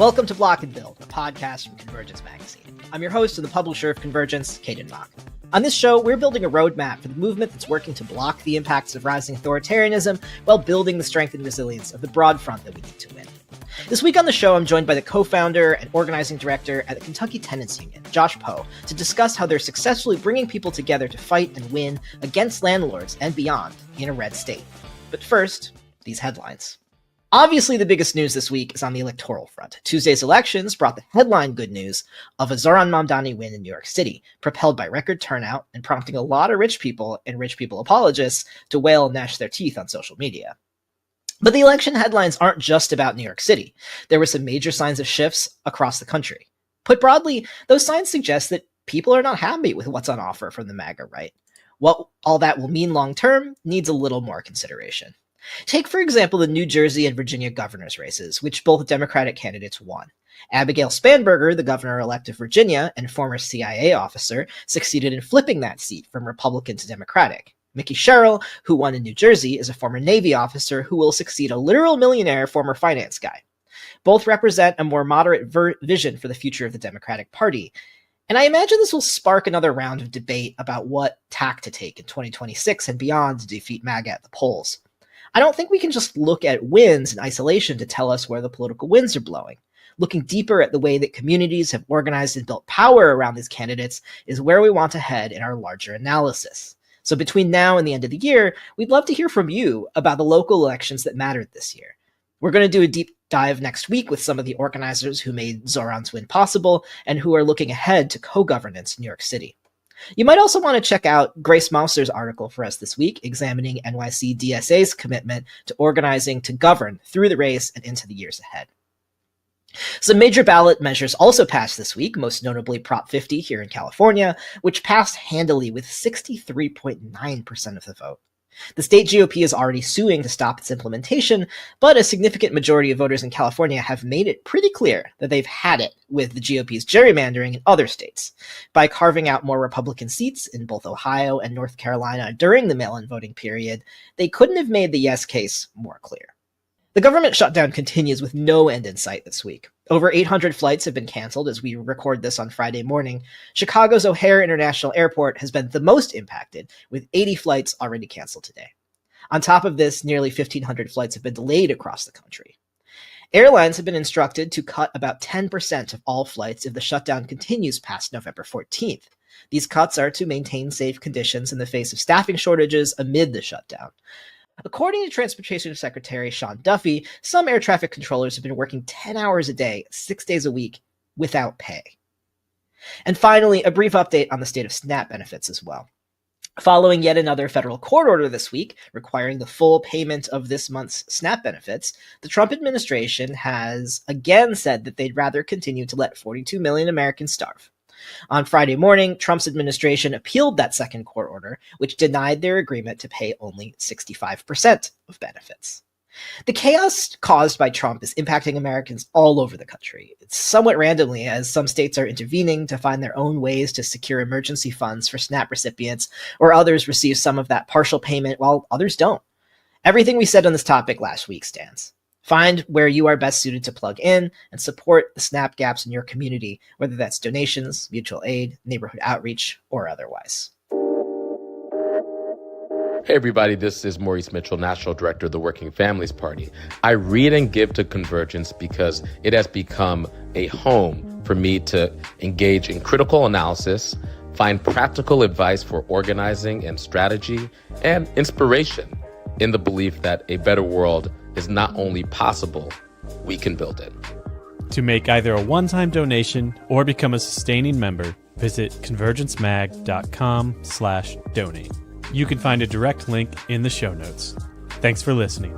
Welcome to Block and Build, a podcast from Convergence Magazine. I'm your host and the publisher of Convergence, Caden Mock. On this show, we're building a roadmap for the movement that's working to block the impacts of rising authoritarianism while building the strength and resilience of the broad front that we need to win. This week on the show, I'm joined by the co-founder and organizing director at the Kentucky Tenants Union, Josh Poe, to discuss how they're successfully bringing people together to fight and win against landlords and beyond in a red state. But first, these headlines. Obviously, the biggest news this week is on the electoral front. Tuesday's elections brought the headline good news of a Zohran Mamdani win in New York City, propelled by record turnout and prompting a lot of rich people and rich people apologists to wail and gnash their teeth on social media. But the election headlines aren't just about New York City. There were some major signs of shifts across the country. Put broadly, those signs suggest that people are not happy with what's on offer from the MAGA right. What all that will mean long-term needs a little more consideration. Take, for example, the New Jersey and Virginia governor's races, which both Democratic candidates won. Abigail Spanberger, the governor-elect of Virginia and former CIA officer, succeeded in flipping that seat from Republican to Democratic. Mickey Sherrill, who won in New Jersey, is a former Navy officer who will succeed a literal millionaire former finance guy. Both represent a more moderate vision for the future of the Democratic Party. And I imagine this will spark another round of debate about what tack to take in 2026 and beyond to defeat MAGA at the polls. I don't think we can just look at wins in isolation to tell us where the political winds are blowing. Looking deeper at the way that communities have organized and built power around these candidates is where we want to head in our larger analysis. So between now and the end of the year, we'd love to hear from you about the local elections that mattered this year. We're going to do a deep dive next week with some of the organizers who made Zohran's win possible and who are looking ahead to co-governance in New York City. You might also want to check out Grace Mauser's article for us this week, examining NYC DSA's commitment to organizing to govern through the race and into the years ahead. Some major ballot measures also passed this week, most notably Prop 50 here in California, which passed handily with 63.9% of the vote. The state GOP is already suing to stop its implementation, but a significant majority of voters in California have made it pretty clear that they've had it with the GOP's gerrymandering in other states. By carving out more Republican seats in both Ohio and North Carolina during the mail-in voting period, they couldn't have made the yes case more clear. The government shutdown continues with no end in sight this week. Over 800 flights have been canceled as we record this on Friday morning. Chicago's O'Hare International Airport has been the most impacted, with 80 flights already canceled today. On top of this, nearly 1,500 flights have been delayed across the country. Airlines have been instructed to cut about 10% of all flights if the shutdown continues past November 14th. These cuts are to maintain safe conditions in the face of staffing shortages amid the shutdown. According to Transportation Secretary Sean Duffy, some air traffic controllers have been working 10 hours a day, 6 days a week, without pay. And finally, a brief update on the state of SNAP benefits as well. Following yet another federal court order this week requiring the full payment of this month's SNAP benefits, the Trump administration has again said that they'd rather continue to let 42 million Americans starve. On Friday morning, Trump's administration appealed that second court order, which denied their agreement to pay only 65% of benefits. The chaos caused by Trump is impacting Americans all over the country. It's somewhat randomly, as some states are intervening to find their own ways to secure emergency funds for SNAP recipients, or others receive some of that partial payment while others don't. Everything we said on this topic last week stands. Find where you are best suited to plug in and support the SNAP gaps in your community, whether that's donations, mutual aid, neighborhood outreach, or otherwise. Hey everybody, this is Maurice Mitchell, National Director of the Working Families Party. I read and give to Convergence because it has become a home for me to engage in critical analysis, find practical advice for organizing and strategy, and inspiration in the belief that a better world is not only possible, we can build it. To make either a one-time donation or become a sustaining member, visit convergencemag.com/donate. You can find a direct link in the show notes. Thanks for listening.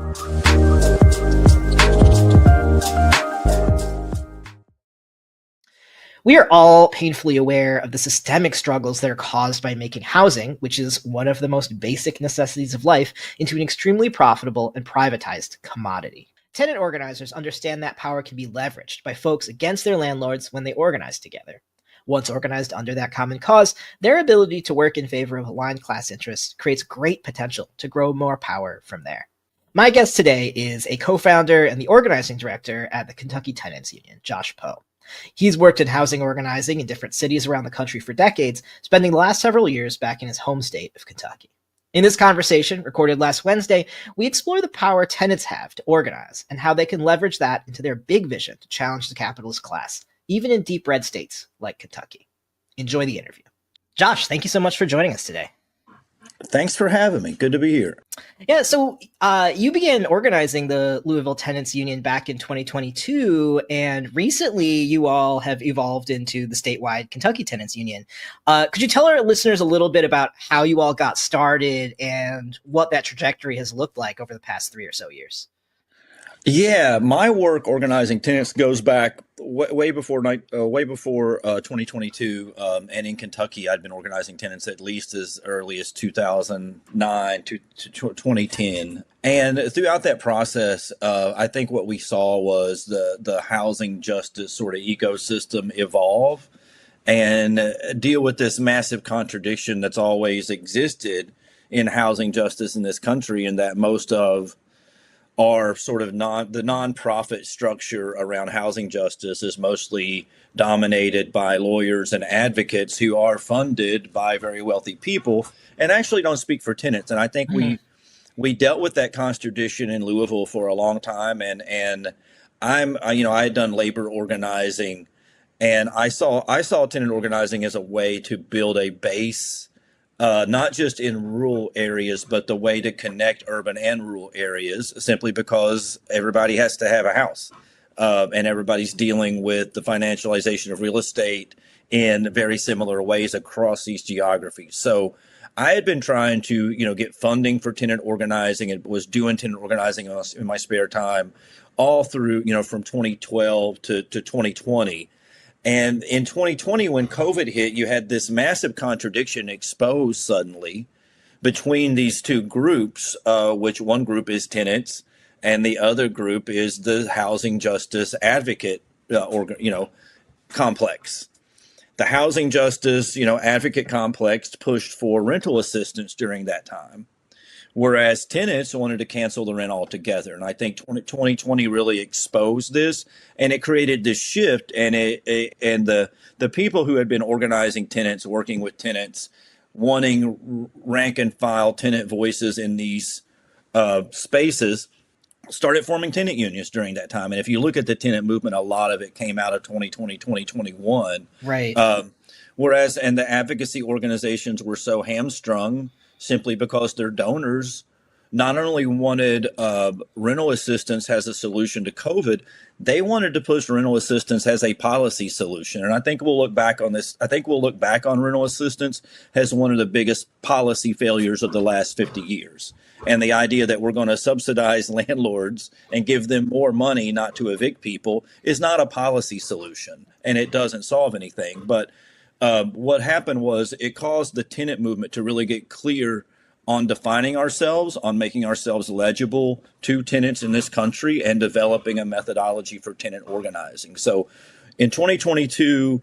We are all painfully aware of the systemic struggles that are caused by making housing, which is one of the most basic necessities of life, into an extremely profitable and privatized commodity. Tenant organizers understand that power can be leveraged by folks against their landlords when they organize together. Once organized under that common cause, their ability to work in favor of aligned class interests creates great potential to grow more power from there. My guest today is a co-founder and the organizing director at the Kentucky Tenants Union, Josh Poe. He's worked in housing organizing in different cities around the country for decades, spending the last several years back in his home state of Kentucky. In this conversation, recorded last Wednesday, we explore the power tenants have to organize and how they can leverage that into their big vision to challenge the capitalist class, even in deep red states like Kentucky. Enjoy the interview. Josh, thank you so much for joining us today. Thanks for having me. Good to be here. Yeah, so you began organizing the Louisville Tenants Union back in 2022, and recently you all have evolved into the statewide Kentucky Tenants Union. Could you tell our listeners a little bit about how you all got started and what that trajectory has looked like over the past 3 or so years? Yeah, my work organizing tenants goes back way before 2022, and in Kentucky, I'd been organizing tenants at least as early as 2009 to 2010. And throughout that process, I think what we saw was the housing justice sort of ecosystem evolve and deal with this massive contradiction that's always existed in housing justice in this country, and that most of are sort of the nonprofit structure around housing justice is mostly dominated by lawyers and advocates who are funded by very wealthy people and actually don't speak for tenants. And I think we dealt with that contradiction in Louisville for a long time. And I had done labor organizing, and I saw tenant organizing as a way to build a base, not just in rural areas, but the way to connect urban and rural areas, simply because everybody has to have a house, and everybody's dealing with the financialization of real estate in very similar ways across these geographies. So I had been trying to, get funding for tenant organizing and was doing tenant organizing in my spare time all through, from 2012 to 2020. And in 2020, when COVID hit, you had this massive contradiction exposed suddenly between these two groups, which one group is tenants and the other group is the housing justice advocate, complex. The housing justice, advocate complex pushed for rental assistance during that time, whereas tenants wanted to cancel the rent altogether. And I think 2020 really exposed this, and it created this shift. And the people who had been organizing tenants, working with tenants, wanting rank and file tenant voices in these spaces, started forming tenant unions during that time. And if you look at the tenant movement, a lot of it came out of 2020, 2021. Right. Whereas, and the advocacy organizations were so hamstrung simply because their donors not only wanted rental assistance as a solution to COVID, they wanted to push rental assistance as a policy solution. And I think we'll look back on this. I think we'll look back on rental assistance as one of the biggest policy failures of the last 50 years. And the idea that we're going to subsidize landlords and give them more money not to evict people is not a policy solution, and it doesn't solve anything. But what happened was it caused the tenant movement to really get clear on defining ourselves, on making ourselves legible to tenants in this country, and developing a methodology for tenant organizing. So in 2022,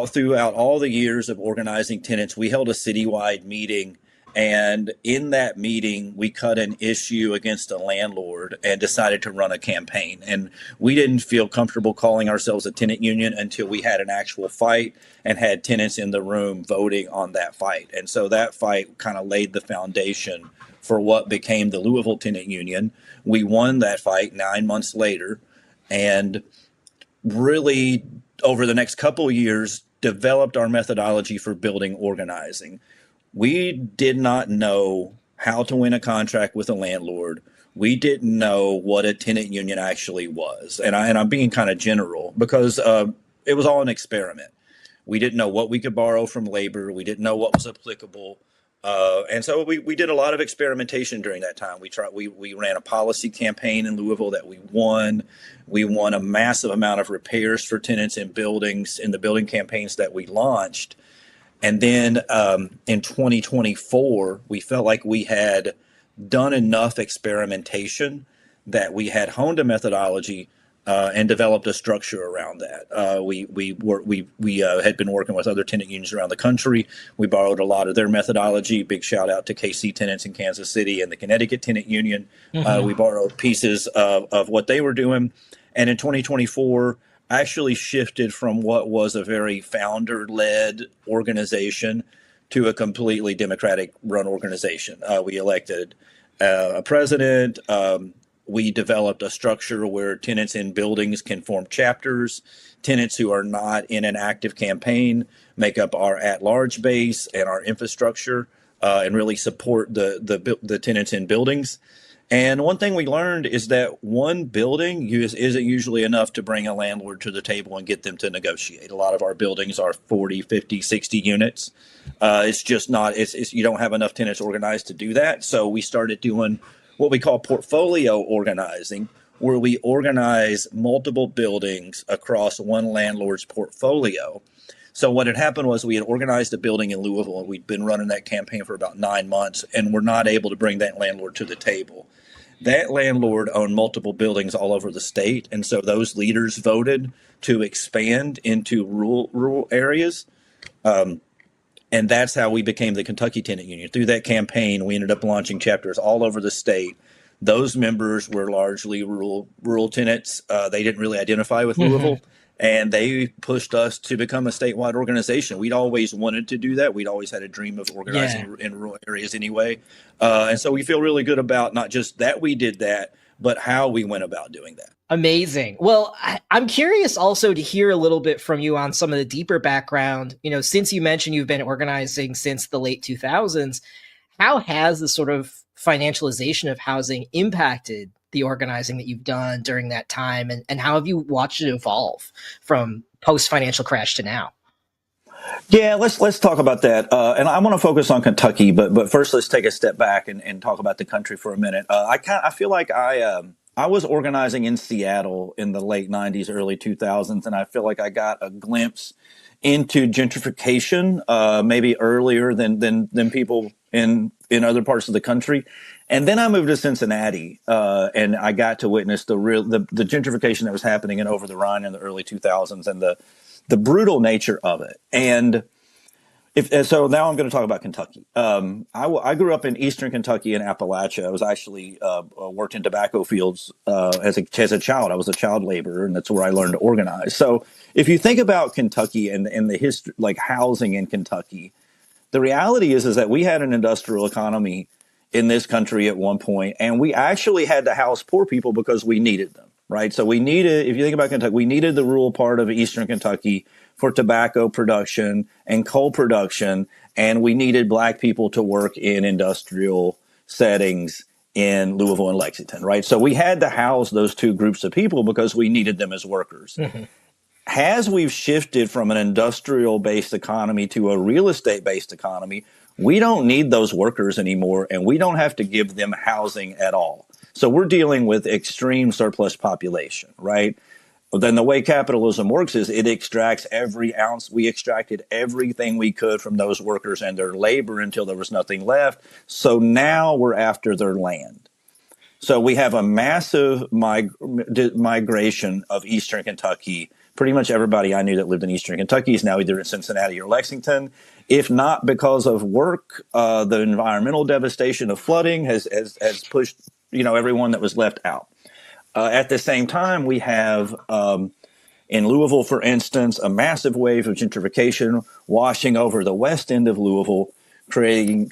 throughout all the years of organizing tenants, we held a citywide meeting. And in that meeting, we cut an issue against a landlord and decided to run a campaign. And we didn't feel comfortable calling ourselves a tenant union until we had an actual fight and had tenants in the room voting on that fight. And so that fight kind of laid the foundation for what became the Louisville Tenant Union. We won that fight 9 months later, and really over the next couple of years developed our methodology for building organizing. We did not know how to win a contract with a landlord. We didn't know what a tenant union actually was. And I'm being kind of general because it was all an experiment. We didn't know what we could borrow from labor. We didn't know what was applicable. And so we did a lot of experimentation during that time. We ran a policy campaign in Louisville that we won. We won a massive amount of repairs for tenants in buildings in the building campaigns that we launched. And then in 2024, we felt like we had done enough experimentation that we had honed a methodology and developed a structure around that. We had been working with other tenant unions around the country. We borrowed a lot of their methodology. Big shout out to KC Tenants in Kansas City and the Connecticut Tenant Union. We borrowed pieces of what they were doing. And in 2024, actually shifted from what was a very founder-led organization to a completely Democratic-run organization. We elected a president. We developed a structure where tenants in buildings can form chapters. Tenants who are not in an active campaign make up our at-large base and our infrastructure, and really support the tenants in buildings. And one thing we learned is that one building isn't usually enough to bring a landlord to the table and get them to negotiate. A lot of our buildings are 40, 50, 60 units. It's just not, you don't have enough tenants organized to do that. So we started doing what we call portfolio organizing, where we organize multiple buildings across one landlord's portfolio. So what had happened was we had organized a building in Louisville, and we'd been running that campaign for about 9 months, and we're not able to bring that landlord to the table. That landlord owned multiple buildings all over the state, and so those leaders voted to expand into rural areas. And that's how we became the Kentucky Tenant Union. Through that campaign, we ended up launching chapters all over the state. Those members were largely rural tenants. They didn't really identify with Louisville, and they pushed us to become a statewide organization. We'd always wanted to do that. We'd always had a dream of organizing in rural areas anyway. And so we feel really good about not just that we did that, but how we went about doing that. Amazing. Well, I'm curious also to hear a little bit from you on some of the deeper background. You know, since you mentioned you've been organizing since the late 2000s, how has the sort of financialization of housing impacted the organizing that you've done during that time? And how have you watched it evolve from post-financial crash to now? Yeah, let's talk about that. And I want to focus on Kentucky, but first let's take a step back and talk about the country for a minute. I feel like I was organizing in Seattle in the late 90s, early 2000s, and I feel like I got a glimpse into gentrification maybe earlier than people in other parts of the country. And then I moved to Cincinnati, and I got to witness the gentrification that was happening in over the Rhine in the early 2000s and the brutal nature of it. And so now I'm going to talk about Kentucky. I grew up in Eastern Kentucky in Appalachia. I was actually worked in tobacco fields as a child. I was a child laborer, and that's where I learned to organize. So if you think about Kentucky and the history, like housing in Kentucky, the reality is that we had an industrial economy in this country at one point, and we actually had to house poor people because we needed them, right? So we needed, if you think about Kentucky, we needed the rural part of Eastern Kentucky for tobacco production and coal production, and we needed Black people to work in industrial settings in Louisville and Lexington, right? So we had to house those two groups of people because we needed them as workers. As we've shifted from an industrial-based economy to a real estate-based economy, we don't need those workers anymore, and we don't have to give them housing at all. So we're dealing with extreme surplus population, right? Then the way capitalism works is it extracts every ounce. We extracted everything we could from those workers and their labor until there was nothing left. So now we're after their land. So we have a massive migration of Eastern Kentucky. Pretty much everybody I knew that lived in Eastern Kentucky is now either in Cincinnati or Lexington. If not because of work, the environmental devastation of flooding has pushed everyone that was left out. At the same time, we have in Louisville, for instance, a massive wave of gentrification washing over the west end of Louisville, creating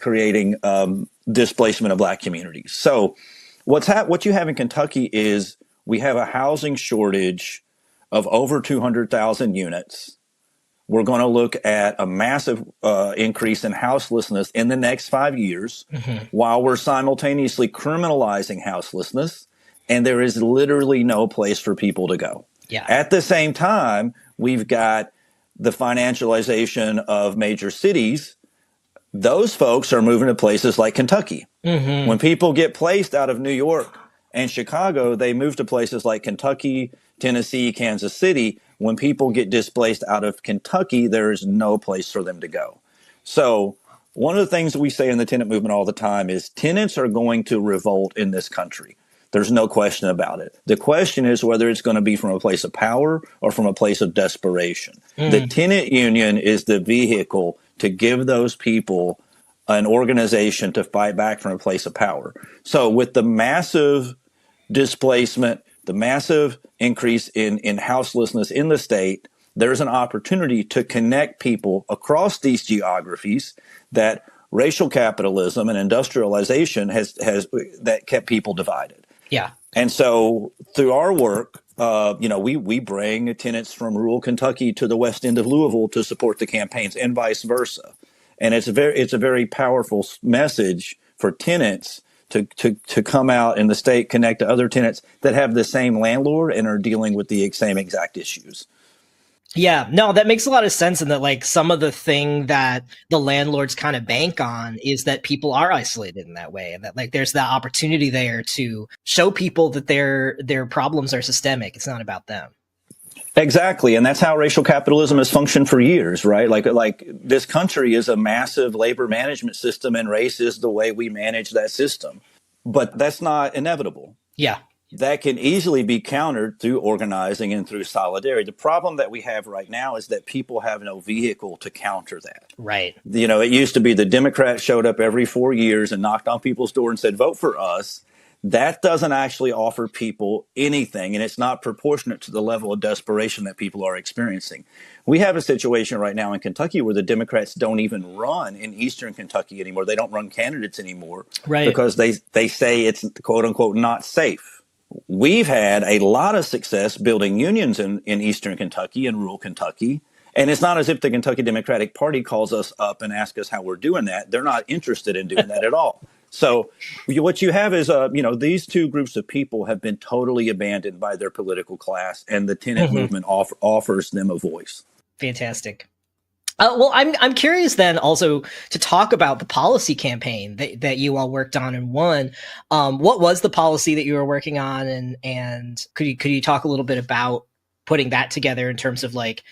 displacement of Black communities. So what you have in Kentucky is we have a housing shortage of over 200,000 units. We're going to look at a massive increase in houselessness in the next 5 years, while we're simultaneously criminalizing houselessness, and there is literally no place for people to go. Yeah. At the same time, we've got the financialization of major cities. Those folks are moving to places like Kentucky. When people get placed out of New York and Chicago, they move to places like Kentucky, Tennessee, Kansas City. When people get displaced out of Kentucky, there is no place for them to go. So one of the things we say in the tenant movement all the time is tenants are going to revolt in this country. There's no question about it. The question is whether it's going to be from a place of power or from a place of desperation. The tenant union is the vehicle to give those people an organization to fight back from a place of power. So with the massive displacement, the massive increase in houselessness in the state, there's an opportunity to connect people across these geographies that racial capitalism and industrialization has that kept people divided. Yeah. And so through our work, we bring tenants from rural Kentucky to the west end of Louisville to support the campaigns and vice versa. And it's a very powerful message for tenants to come out in the state, connect to other tenants that have the same landlord and are dealing with the same exact issues. Yeah, no, that makes a lot of sense. And that like some of the thing that the landlords kind of bank on is that people are isolated in that way. And that like there's that opportunity there to show people that their problems are systemic. It's not about them. Exactly. And that's how racial capitalism has functioned for years, right? Like this country is a massive labor management system and race is the way we manage that system. But that's not inevitable. Yeah. That can easily be countered through organizing and through solidarity. The problem that we have right now is that people have no vehicle to counter that. Right. It used to be the Democrats showed up every 4 years and knocked on people's door and said, vote for us. That doesn't actually offer people anything, and it's not proportionate to the level of desperation that people are experiencing. We have a situation right now in Kentucky where the Democrats don't even run in eastern Kentucky anymore. They don't run candidates anymore because they say it's, quote unquote, not safe. We've had a lot of success building unions in eastern Kentucky and rural Kentucky. And it's not as if the Kentucky Democratic Party calls us up and asks us how we're doing that. They're not interested in doing that at all. So what you have is, these two groups of people have been totally abandoned by their political class, and the tenant movement offers them a voice. Fantastic. Well, I'm curious then also to talk about the policy campaign that you all worked on and won. What was the policy that you were working on, and could you talk a little bit about putting that together in terms of like,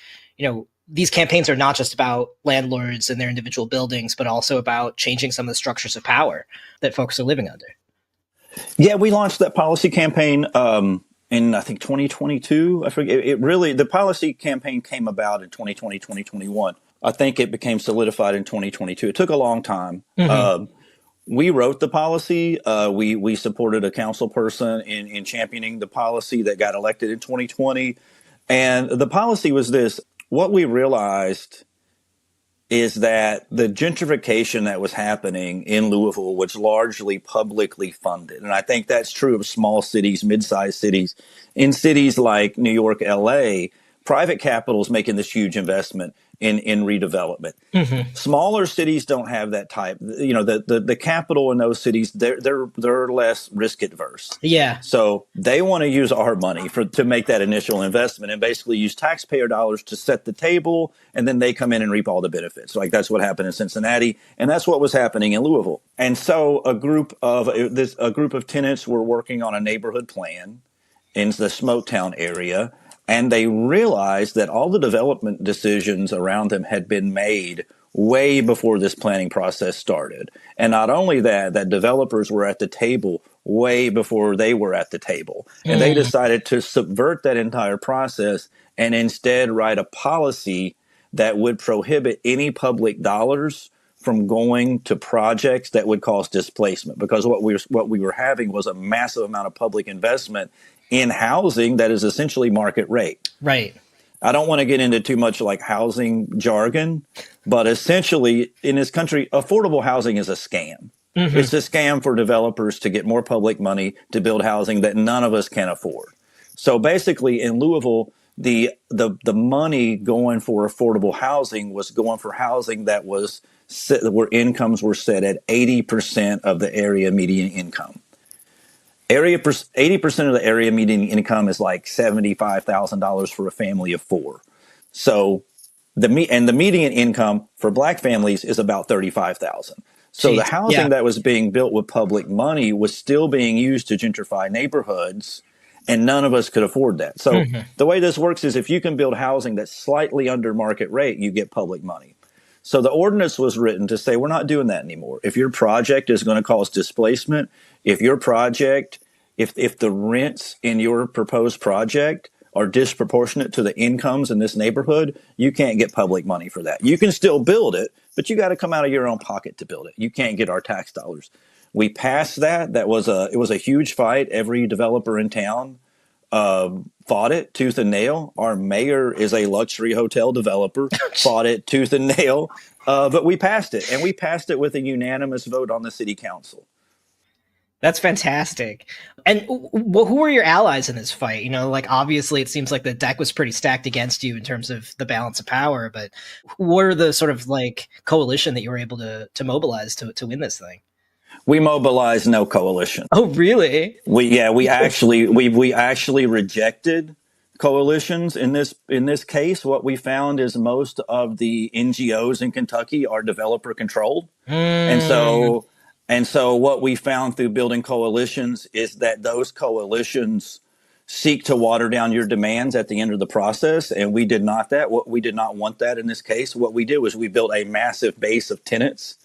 these campaigns are not just about landlords and their individual buildings, but also about changing some of the structures of power that folks are living under. Yeah, we launched that policy campaign in, I think, 2022. I forget. The policy campaign came about in 2020, 2021. I think it became solidified in 2022. It took a long time. We wrote the policy. We supported a council person in championing the policy that got elected in 2020. And the policy was this. What we realized is that the gentrification that was happening in Louisville was largely publicly funded. And I think that's true of small cities, mid-sized cities. In cities like New York, LA, private capital is making this huge investment in redevelopment. Smaller cities don't have that type. The capital in those cities, they're less risk adverse. Yeah. So they want to use our money to make that initial investment and basically use taxpayer dollars to set the table, and then they come in and reap all the benefits. Like that's what happened in Cincinnati, and that's what was happening in Louisville. And so a group of tenants were working on a neighborhood plan in the Smoketown area. And they realized that all the development decisions around them had been made way before this planning process started. And not only that developers were at the table way before they were at the table. And they decided to subvert that entire process and instead write a policy that would prohibit any public dollars from going to projects that would cause displacement. Because what we were having was a massive amount of public investment in housing that is essentially market rate. Right. I don't want to get into too much like housing jargon, but essentially in this country, affordable housing is a scam. It's a scam for developers to get more public money to build housing that none of us can afford. So basically in Louisville, the money going for affordable housing was going for housing that was where incomes were set at 80% of the area median income. 80% of the area median income is like $75,000 for a family of four. So the median income for black families is about $35,000. So the housing that was being built with public money was still being used to gentrify neighborhoods, and none of us could afford that. So the way this works is if you can build housing that's slightly under market rate, you get public money. So the ordinance was written to say, we're not doing that anymore. If your project is going to cause displacement, if your project if the rents in your proposed project are disproportionate to the incomes in this neighborhood, you can't get public money for that. You can still build it, but you got to come out of your own pocket to build it. You can't get our tax dollars. We passed that. It was a huge fight. Every developer in town fought it tooth and nail. Our mayor is a luxury hotel developer, fought it tooth and nail, but we passed it, and we passed it with a unanimous vote on the city council. That's fantastic. And who were your allies in this fight? Like, obviously it seems like the deck was pretty stacked against you in terms of the balance of power, but what were the sort of like coalition that you were able to mobilize to win this thing? We mobilized no coalition. Oh, really? We actually rejected coalitions in this case. What we found is most of the NGOs in Kentucky are developer controlled. And so what we found through building coalitions is that those coalitions seek to water down your demands at the end of the process. And we did not want that in this case. What we did was we built a massive base of tenants,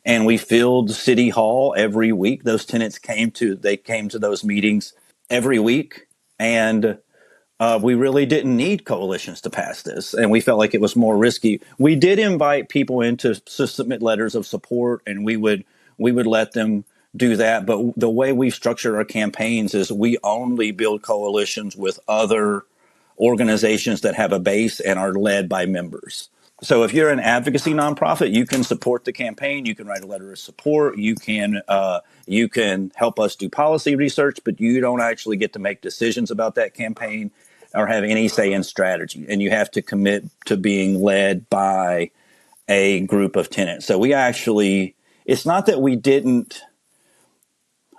and we filled City Hall every week. Those tenants came to those meetings every week. And we really didn't need coalitions to pass this. And we felt like it was more risky. We did invite people in to submit letters of support, and we would let them do that. But the way we structure our campaigns is we only build coalitions with other organizations that have a base and are led by members. So if you're an advocacy nonprofit, you can support the campaign. You can write a letter of support. You can help us do policy research, but you don't actually get to make decisions about that campaign or have any say in strategy. And you have to commit to being led by a group of tenants. So it's not that we didn't.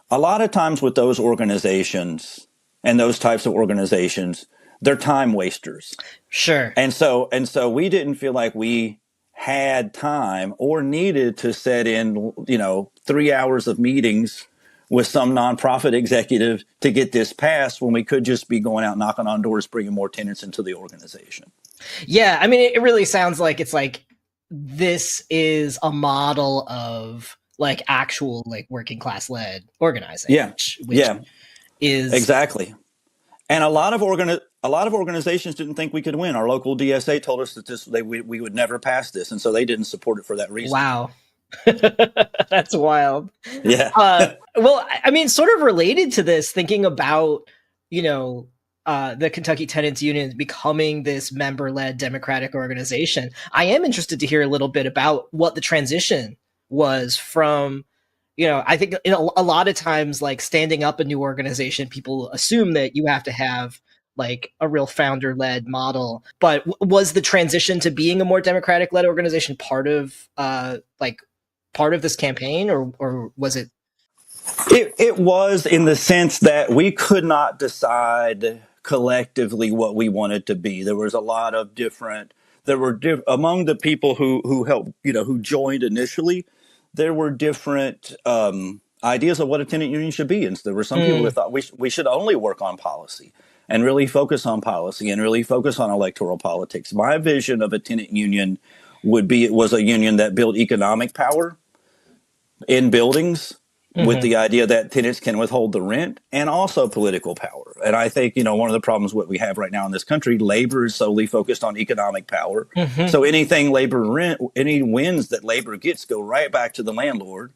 A lot of times with those organizations and those types of organizations, they're time wasters. Sure. And so we didn't feel like we had time or needed to set in, 3 hours of meetings with some nonprofit executive to get this passed when we could just be going out knocking on doors, bringing more tenants into the organization. Yeah. I mean, it really sounds like it's like this is a model of like actual like working class led organizing. Yeah. Which is exactly. And a lot of organizations didn't think we could win. Our local DSA told us that we would never pass this, and so they didn't support it for that reason. Wow. That's wild. Yeah. Well, I mean, sort of related to this, thinking about, the Kentucky Tenants Union becoming this member-led democratic organization, I am interested to hear a little bit about what the transition was from, I think a lot of times, like standing up a new organization, people assume that you have to have like a real founder-led model. But was the transition to being a more democratic-led organization part of this campaign, or was it? It was, in the sense that we could not decide collectively what we wanted to be. There was a lot of among the people who helped, who joined initially, there were different ideas of what a tenant union should be. And there were some people that thought we should only work on policy and really focus on policy and really focus on electoral politics. My vision of a tenant union was a union that built economic power in buildings, with the idea that tenants can withhold the rent, and also political power. And I think, one of the problems what we have right now in this country, labor is solely focused on economic power. So anything any wins that labor gets go right back to the landlord.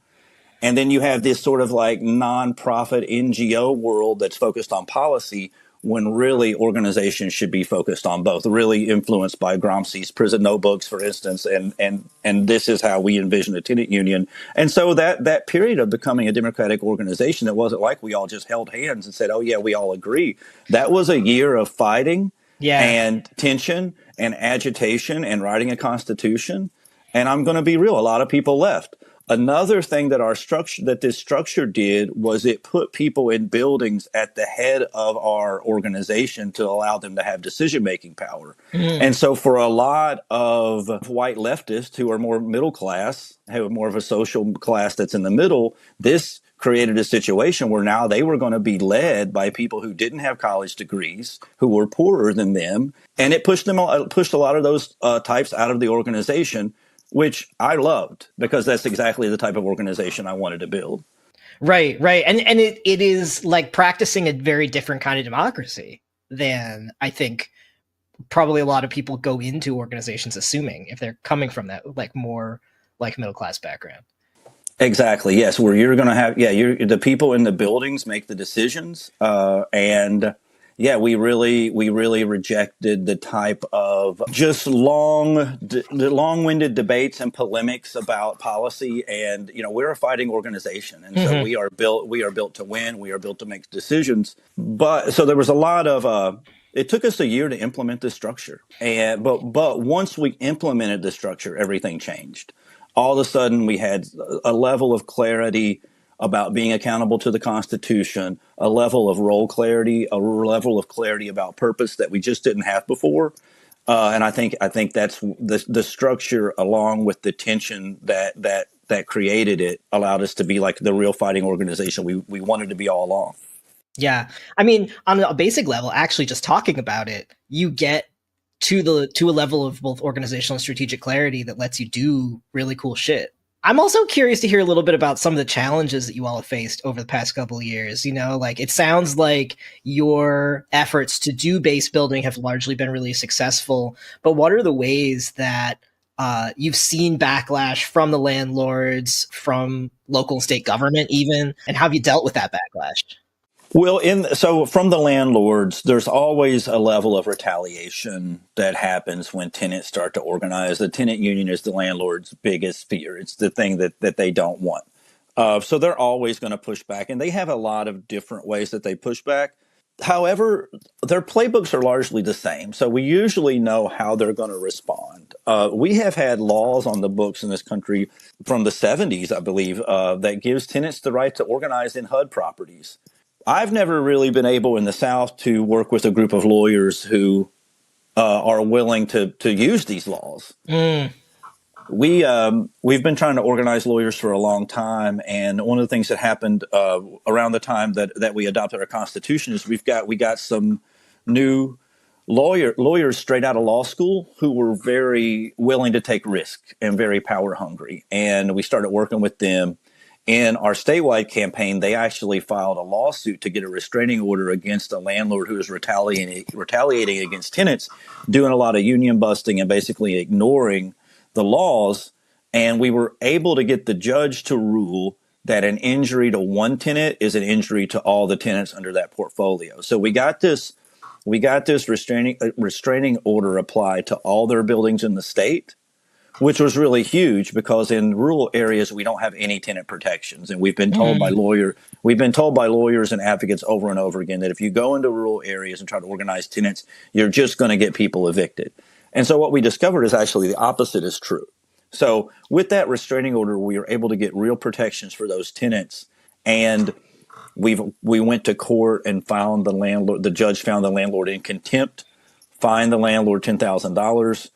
And then you have this sort of like nonprofit NGO world that's focused on policy, when really organizations should be focused on both, really influenced by Gramsci's prison notebooks, for instance. And this is how we envision a tenant union. And so that period of becoming a democratic organization, it wasn't like we all just held hands and said, oh yeah, we all agree. That was a year of fighting and tension and agitation and writing a constitution. And I'm going to be real, a lot of people left. Another thing that this structure did was it put people in buildings at the head of our organization to allow them to have decision-making power. And so for a lot of white leftists who are more middle class, have more of a social class that's in the middle, this created a situation where now they were going to be led by people who didn't have college degrees, who were poorer than them. And it pushed a lot of those types out of the organization, which I loved, because that's exactly the type of organization I wanted to build. Right, right. And it is like practicing a very different kind of democracy than I think probably a lot of people go into organizations assuming if they're coming from that like more like middle class background. Exactly. Yes, where you're going to have, you're the people in the buildings make the decisions, and yeah, we really rejected the type of just the long-winded debates and polemics about policy. And we're a fighting organization, and so Mm-hmm. we are built to win. We are built to make decisions. But so there was a lot of. It took us a year to implement this structure, and but once we implemented the structure, everything changed. All of a sudden we had a level of clarity about being accountable to the Constitution, a level of role clarity, a level of clarity about purpose that we just didn't have before. And I think that's the structure, along with the tension that created it, allowed us to be like the real fighting organization we wanted to be all along. Yeah. I mean, on a basic level, actually just talking about it, you get to a level of both organizational and strategic clarity that lets you do really cool shit. I'm also curious to hear a little bit about some of the challenges that you all have faced over the past couple of years. Like it sounds like your efforts to do base building have largely been really successful, but what are the ways that you've seen backlash from the landlords, from local and state government even, and how have you dealt with that backlash? Well, so from the landlords, there's always a level of retaliation that happens when tenants start to organize. The tenant union is the landlord's biggest fear. It's the thing that they don't want. So they're always going to push back, and they have a lot of different ways that they push back. However, their playbooks are largely the same, so we usually know how they're going to respond. We have had laws on the books in this country from the 70s, I believe, that gives tenants the right to organize in HUD properties. I've never really been able in the South to work with a group of lawyers who are willing to use these laws. Mm. We've been trying to organize lawyers for a long time, and one of the things that happened around the time that we adopted our Constitution is we got some new lawyers straight out of law school who were very willing to take risk and very power hungry, and we started working with them. In our statewide campaign, they actually filed a lawsuit to get a restraining order against a landlord who was retaliating against tenants, doing a lot of union busting and basically ignoring the laws. And we were able to get the judge to rule that an injury to one tenant is an injury to all the tenants under that portfolio. So we got this restraining order applied to all their buildings in the state, which was really huge because in rural areas we don't have any tenant protections, and we've been told by lawyers and advocates over and over again that if you go into rural areas and try to organize tenants, you're just going to get people evicted. And so what we discovered is actually the opposite is true. So with that restraining order, we were able to get real protections for those tenants, and we went to court and found the landlord. The judge found the landlord in contempt, fined the landlord $10,000.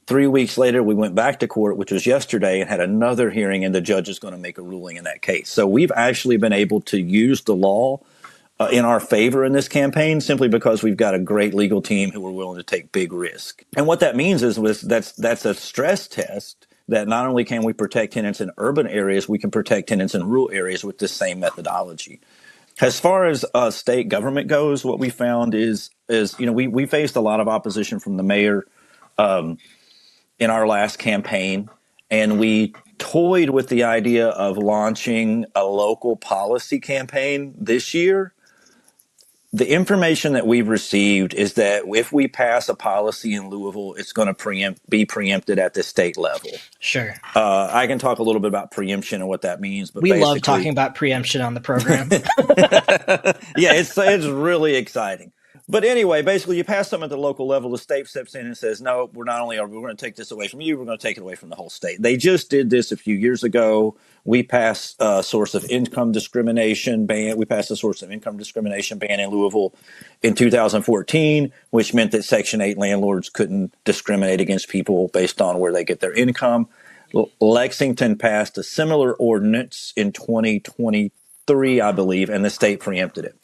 3 weeks later, we went back to court, which was yesterday, and had another hearing, and the judge is going to make a ruling in that case. So we've actually been able to use the law in our favor in this campaign simply because we've got a great legal team who are willing to take big risk. And what that means is that's a stress test that not only can we protect tenants in urban areas, we can protect tenants in rural areas with the same methodology. As far as state government goes, what we found is we faced a lot of opposition from the mayor in our last campaign, and we toyed with the idea of launching a local policy campaign this year. The information that we've received is that if we pass a policy in Louisville, it's going to be preempted at the state level. Sure. I can talk a little bit about preemption and what that means, but we love talking about preemption on the program. Yeah, it's really exciting. But anyway, basically, you pass something at the local level, the state steps in and says, no, we're going to take this away from you, we're going to take it away from the whole state. They just did this a few years ago. We passed a source of income discrimination ban. We passed a source of income discrimination ban in Louisville in 2014, which meant that Section 8 landlords couldn't discriminate against people based on where they get their income. Lexington passed a similar ordinance in 2023, I believe, and the state preempted it.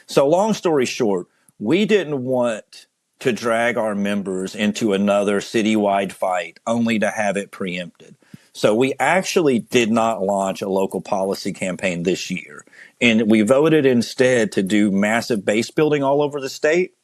So long story short, we didn't want to drag our members into another citywide fight only to have it preempted. So we actually did not launch a local policy campaign this year. And we voted instead to do massive base building all over the state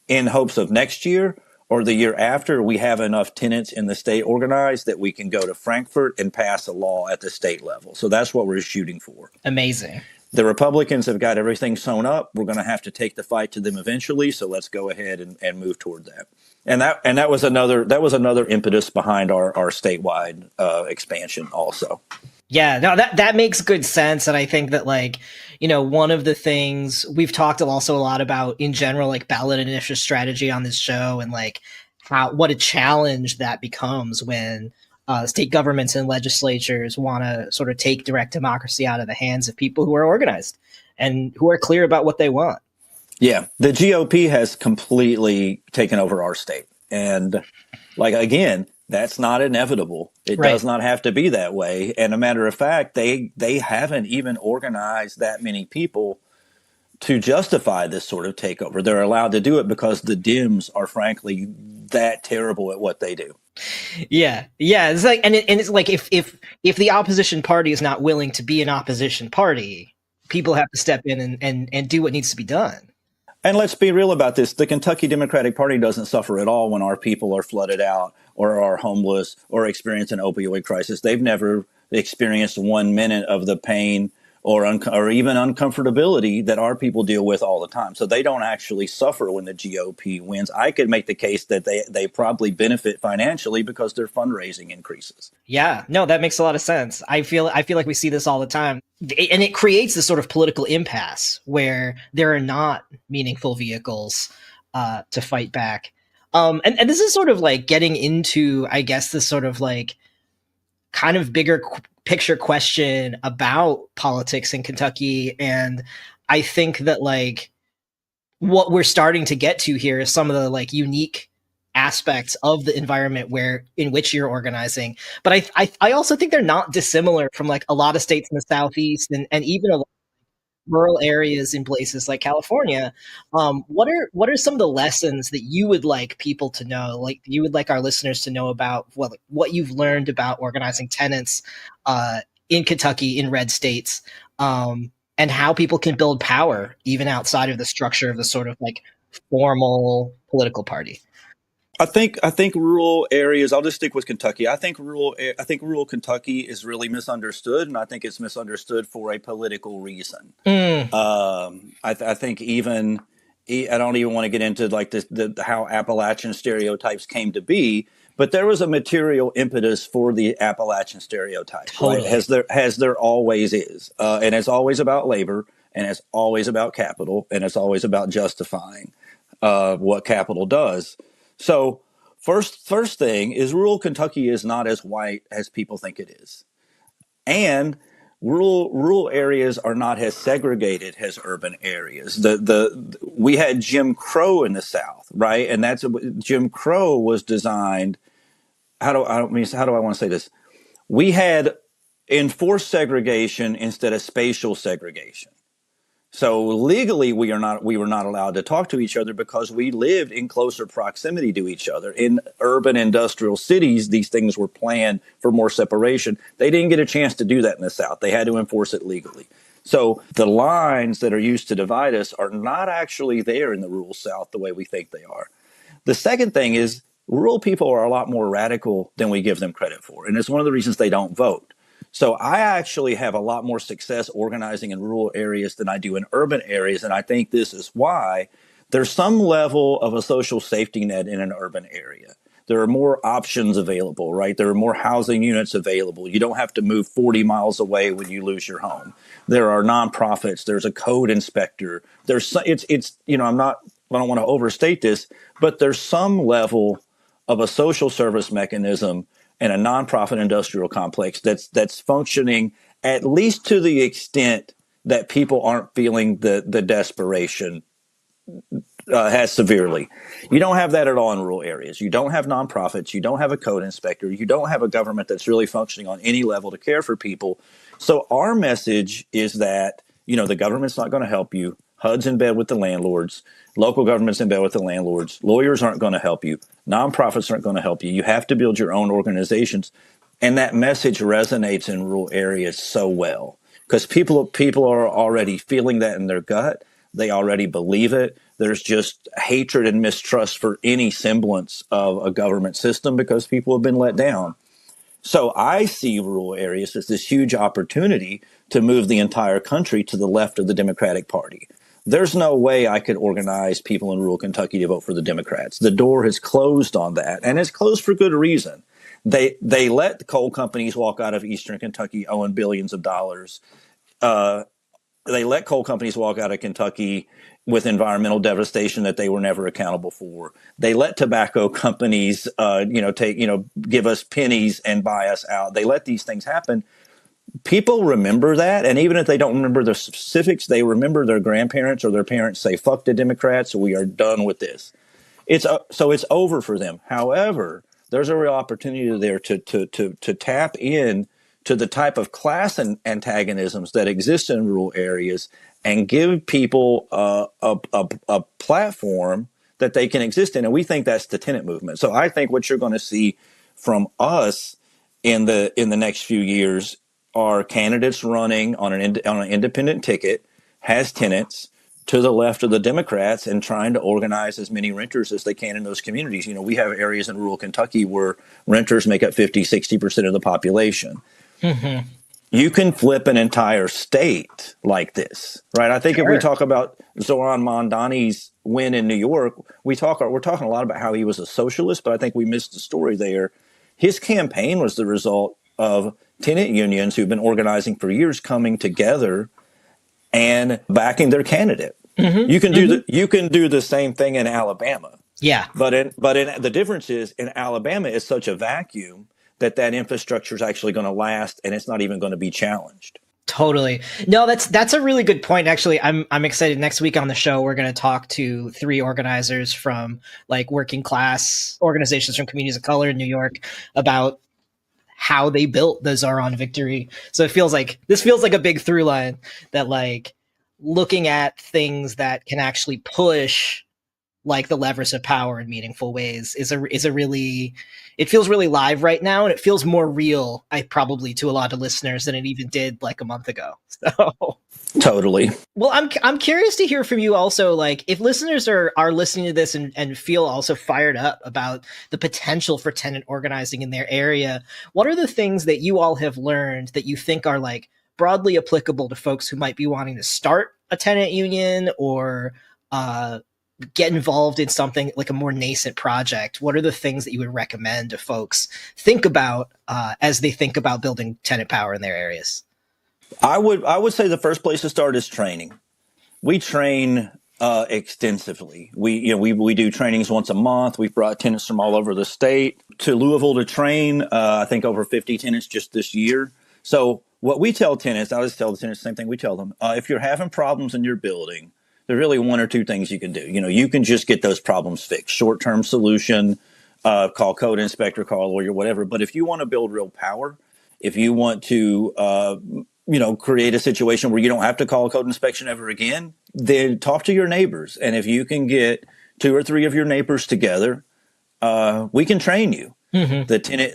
in hopes of next year or the year after we have enough tenants in the state organized that we can go to Frankfurt and pass a law at the state level. So that's what we're shooting for. Amazing. The Republicans have got everything sewn up. We're going to have to take the fight to them eventually. So let's go ahead and move toward that. And that was another impetus behind our statewide expansion also. Yeah, no, that makes good sense. And I think that, like, you know, one of the things we've talked also a lot about in general, like ballot initiative strategy on this show, and like what a challenge that becomes when state governments and legislatures want to sort of take direct democracy out of the hands of people who are organized and who are clear about what they want. Yeah, the GOP has completely taken over our state. And like, again, that's not inevitable. It does not have to be that way. And a matter of fact, they haven't even organized that many people to justify this sort of takeover. They're allowed to do it because the Dems are frankly that terrible at what they do. Yeah. It's like, and it's like if the opposition party is not willing to be an opposition party, people have to step in and do what needs to be done. And let's be real about this. The Kentucky Democratic Party doesn't suffer at all when our people are flooded out or are homeless or experience an opioid crisis. They've never experienced 1 minute of the pain or even uncomfortability that our people deal with all the time. So they don't actually suffer when the GOP wins. I could make the case that they probably benefit financially because their fundraising increases. Yeah, no, that makes a lot of sense. I feel like we see this all the time. And it creates this sort of political impasse where there are not meaningful vehicles to fight back. And this is sort of like getting into, I guess, this sort of like kind of bigger picture question about politics in Kentucky. And I think that like what we're starting to get to here is some of the like unique aspects of the environment in which you're organizing. But I also think they're not dissimilar from like a lot of states in the Southeast and even a lot of rural areas in places like California. What are some of the lessons that you would like people to know, like you would like our listeners to know about what you've learned about organizing tenants in Kentucky, in red states, and how people can build power even outside of the structure of the sort of like formal political party? I think rural areas. I'll just stick with Kentucky. I think rural Kentucky is really misunderstood, and I think it's misunderstood for a political reason. I think even I don't even want to get into like how Appalachian stereotypes came to be, but there was a material impetus for the Appalachian stereotypes, Totally. right? As there always is, and it's always about labor, and it's always about capital, and it's always about justifying what capital does. So first thing is rural Kentucky is not as white as people think it is. And rural areas are not as segregated as urban areas. We had Jim Crow in the South, right? And Jim Crow was designed. How do I want to say this? We had enforced segregation instead of spatial segregation. So legally, we were not allowed to talk to each other because we lived in closer proximity to each other. In urban industrial cities, these things were planned for more separation. They didn't get a chance to do that in the South. They had to enforce it legally. So the lines that are used to divide us are not actually there in the rural South the way we think they are. The second thing is rural people are a lot more radical than we give them credit for. And it's one of the reasons they don't vote. So I actually have a lot more success organizing in rural areas than I do in urban areas. And I think this is why there's some level of a social safety net in an urban area. There are more options available, right? There are more housing units available. You don't have to move 40 miles away when you lose your home. There are nonprofits. There's a code inspector. I don't want to overstate this, but there's some level of a social service mechanism and a nonprofit industrial complex that's functioning at least to the extent that people aren't feeling the desperation as severely. You don't have that at all in rural areas. You don't have nonprofits. You don't have a code inspector. You don't have a government that's really functioning on any level to care for people. So our message is that, the government's not going to help you. HUD's in bed with the landlords. Local government's in bed with the landlords. Lawyers aren't going to help you. Nonprofits aren't going to help you. You have to build your own organizations. And that message resonates in rural areas so well because people are already feeling that in their gut. They already believe it. There's just hatred and mistrust for any semblance of a government system because people have been let down. So I see rural areas as this huge opportunity to move the entire country to the left of the Democratic Party. There's no way I could organize people in rural Kentucky to vote for the Democrats. The door has closed on that, and it's closed for good reason. They let the coal companies walk out of Eastern Kentucky owing billions of dollars. They let coal companies walk out of Kentucky with environmental devastation that they were never accountable for. They let tobacco companies, give us pennies and buy us out. They let these things happen. People remember that, and even if they don't remember the specifics, they remember their grandparents or their parents say, "Fuck the Democrats, we are done with this." So it's over for them. However, there's a real opportunity there to tap in to the type of class antagonisms that exist in rural areas and give people a platform that they can exist in. And we think that's the tenant movement. So I think what you're going to see from us in the next few years are candidates running on an independent ticket, has tenants to the left of the Democrats and trying to organize as many renters as they can in those communities. You know, we have areas in rural Kentucky where renters make up 50-60% of the population. Mm-hmm. You can flip an entire state like this, right? I think If we talk about Zoran Mondani's win in New York, we're talking a lot about how he was a socialist, but I think we missed the story there. His campaign was the result of tenant unions who've been organizing for years coming together and backing their candidate. Mm-hmm. You can do the same thing in Alabama. Yeah. But the difference is in Alabama it's such a vacuum that infrastructure is actually going to last and it's not even going to be challenged. Totally. No, that's a really good point. Actually, I'm excited. Next week on the show, we're going to talk to 3 organizers from like working class organizations from communities of color in New York about how they built the Zoran victory. So this feels like a big through line that like looking at things that can actually push like the levers of power in meaningful ways is a really, it feels really live right now, and it feels more real, probably to a lot of listeners than it even did like a month ago. So totally. Well, I'm curious to hear from you also, like if listeners are listening to this and feel also fired up about the potential for tenant organizing in their area, what are the things that you all have learned that you think are like broadly applicable to folks who might be wanting to start a tenant union or get involved in something like a more nascent project? What are the things that you would recommend to folks think about as they think about building tenant power in their areas? I would say the first place to start is training. We train extensively. We do trainings once a month. We've brought tenants from all over the state to Louisville to train. I think over 50 tenants just this year. So what we tell tenants, I just tell the tenants the same thing we tell them. If you're having problems in your building, there's really 1 or 2 things you can do. You know, you can just get those problems fixed. Short-term solution, call code inspector, call a lawyer, whatever. But if you want to build real power, if you want to, create a situation where you don't have to call a code inspection ever again, then talk to your neighbors. And if you can get 2 or 3 of your neighbors together, we can train you. Mm-hmm.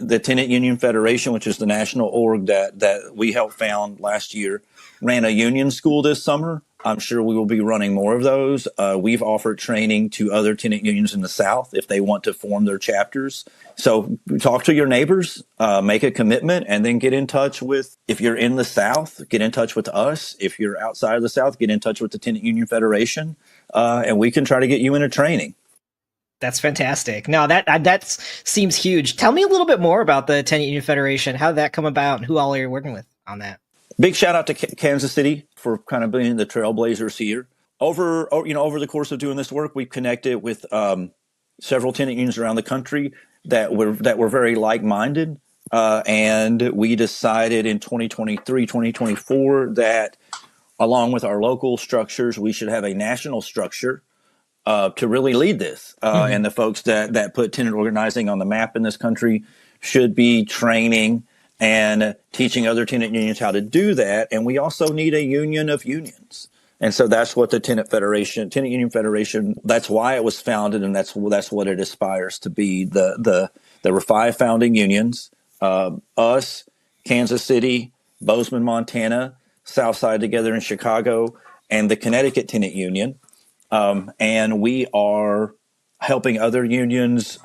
The Tenant Union Federation, which is the national org that we helped found last year, ran a union school this summer. I'm sure we will be running more of those. We've offered training to other tenant unions in the South if they want to form their chapters. So talk to your neighbors, make a commitment, and then get in touch with, if you're in the South, get in touch with us. If you're outside of the South, get in touch with the Tenant Union Federation, and we can try to get you into training. That's fantastic. No, that seems huge. Tell me a little bit more about the Tenant Union Federation. How did that come about and who all are you working with on that? Big shout out to Kansas City for kind of being the trailblazers here. Over the course of doing this work, we've connected with several tenant unions around the country that were very like-minded. And we decided in 2023, 2024 that along with our local structures, we should have a national structure to really lead this. Mm-hmm. And the folks that put tenant organizing on the map in this country should be training and teaching other tenant unions how to do that. And we also need a union of unions. And so that's what the Tenant Union Federation, that's why it was founded, and that's what it aspires to be. There were 5 founding unions. us, Kansas City, Bozeman, Montana, Southside together in Chicago, and the Connecticut Tenant Union. And we are helping other unions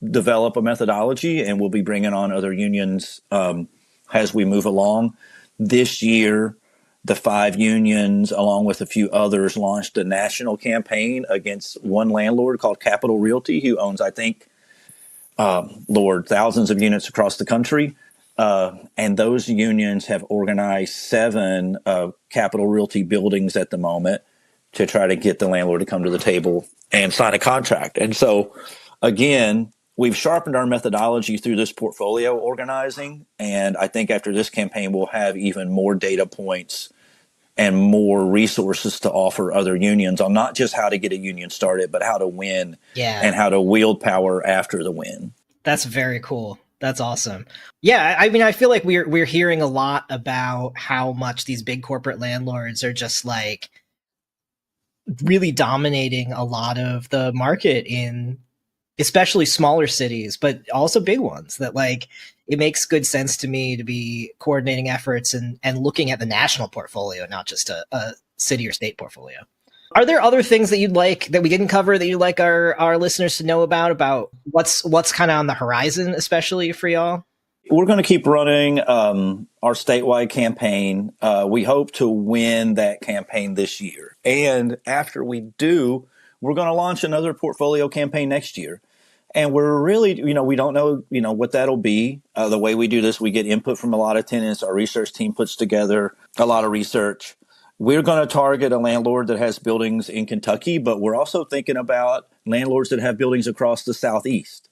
develop a methodology, and we'll be bringing on other unions as we move along. This year, the 5 unions, along with a few others, launched a national campaign against one landlord called Capital Realty, who owns, I think, Lord, thousands of units across the country. And those unions have organized 7 Capital Realty buildings at the moment to try to get the landlord to come to the table and sign a contract. And so, again, we've sharpened our methodology through this portfolio organizing. And I think after this campaign, we'll have even more data points and more resources to offer other unions on not just how to get a union started, but how to win and how to wield power after the win. That's very cool. That's awesome. Yeah, I mean, I feel like we're hearing a lot about how much these big corporate landlords are just like really dominating a lot of the market in especially smaller cities, but also big ones. That like it makes good sense to me to be coordinating efforts and looking at the national portfolio, not just a city or state portfolio. Are there other things that you'd like that we didn't cover that you'd like our listeners to know about what's kind of on the horizon, especially for y'all? We're going to keep running our statewide campaign. We hope to win that campaign this year. And after we do, we're going to launch another portfolio campaign next year. And we're really, we don't know, what that'll be. The way we do this, we get input from a lot of tenants. Our research team puts together a lot of research. We're going to target a landlord that has buildings in Kentucky, but we're also thinking about landlords that have buildings across the Southeast.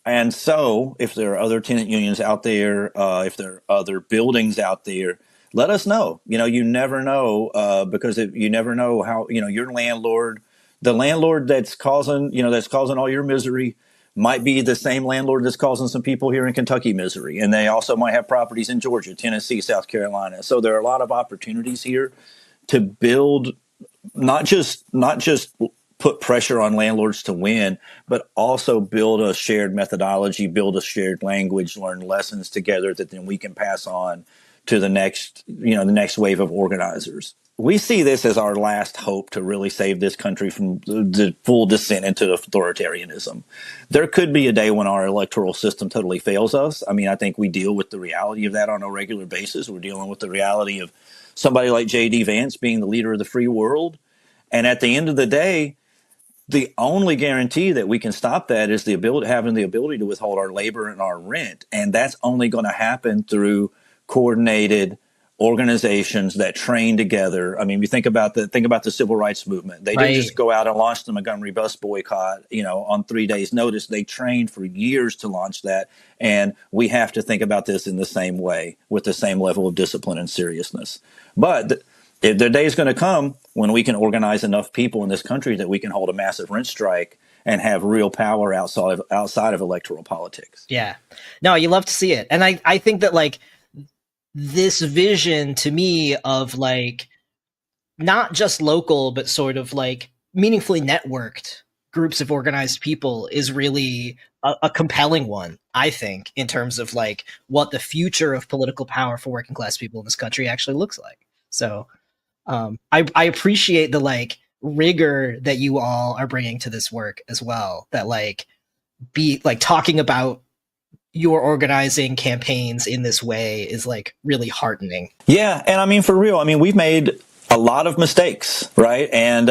And so if there are other tenant unions out there, if there are other buildings out there, let us know. You never know because you never know how, your landlord, the landlord that's causing all your misery might be the same landlord that's causing some people here in Kentucky misery. And they also might have properties in Georgia, Tennessee, South Carolina. So there are a lot of opportunities here to build, not just put pressure on landlords to win, but also build a shared methodology, build a shared language, learn lessons together that then we can pass on to the next wave of organizers. We see this as our last hope to really save this country from the full descent into authoritarianism. There could be a day when our electoral system totally fails us. I mean, I think we deal with the reality of that on a regular basis. We're dealing with the reality of somebody like J.D. Vance being the leader of the free world. And at the end of the day, the only guarantee that we can stop that is having the ability to withhold our labor and our rent. And that's only going to happen through coordinated organizations that train together. I mean, you think about the civil rights movement. They didn't just go out and launch the Montgomery bus boycott, on 3 days' notice. They trained for years to launch that. And we have to think about this in the same way, with the same level of discipline and seriousness. But the day is going to come when we can organize enough people in this country that we can hold a massive rent strike and have real power outside of electoral politics. Yeah. No, you love to see it. And I think that like this vision to me of like not just local, but sort of like meaningfully networked groups of organized people is really a compelling one, I think, in terms of like what the future of political power for working class people in this country actually looks like. So I appreciate the like rigor that you all are bringing to this work as well, that like be like talking about your organizing campaigns in this way is like really heartening. Yeah. And I mean, for real, we've made a lot of mistakes, right? And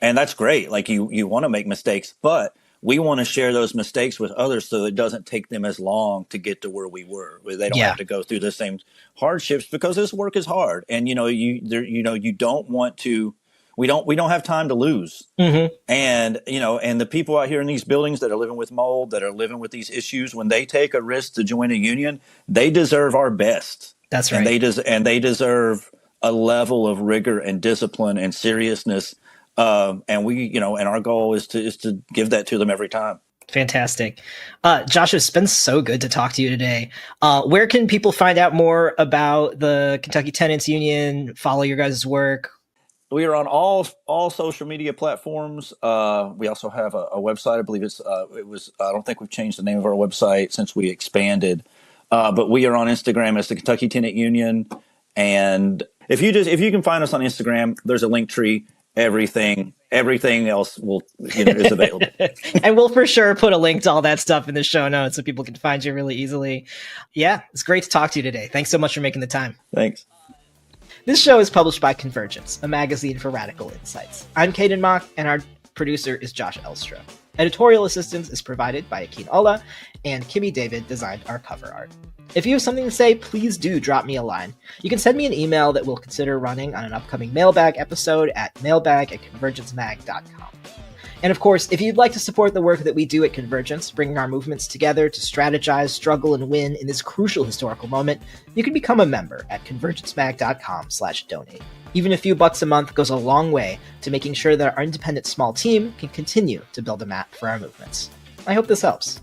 that's great. Like you want to make mistakes, but we want to share those mistakes with others so it doesn't take them as long to get to where we were, where they don't have to go through the same hardships, because this work is hard. And, you don't want to, we don't have time to lose. Mm-hmm. And, and the people out here in these buildings that are living with mold, that are living with these issues, when they take a risk to join a union, they deserve our best. That's right. And they deserve a level of rigor and discipline and seriousness. And we, and our goal is to give that to them every time. Fantastic. Josh, it's been so good to talk to you today. Where can people find out more about the Kentucky Tenants Union, follow your guys' work? We are on all social media platforms. We also have a website. I believe I don't think we've changed the name of our website since we expanded. But we are on Instagram as the Kentucky Tenant Union. And if you can find us on Instagram, there's a link tree. Everything else is available. And we'll for sure put a link to all that stuff in the show notes so people can find you really easily. Yeah, it's great to talk to you today. Thanks so much for making the time. Thanks. This show is published by Convergence, a magazine for radical insights. I'm Caden Mock, and our producer is Josh Elstrom. Editorial assistance is provided by Akin Ola, and Kimmy David designed our cover art. If you have something to say, please do drop me a line. You can send me an email that we'll consider running on an upcoming mailbag episode at mailbag@convergencemag.com. And of course, if you'd like to support the work that we do at Convergence, bringing our movements together to strategize, struggle, and win in this crucial historical moment, you can become a member at convergencemag.com/donate. Even a few bucks a month goes a long way to making sure that our independent small team can continue to build a map for our movements. I hope this helps.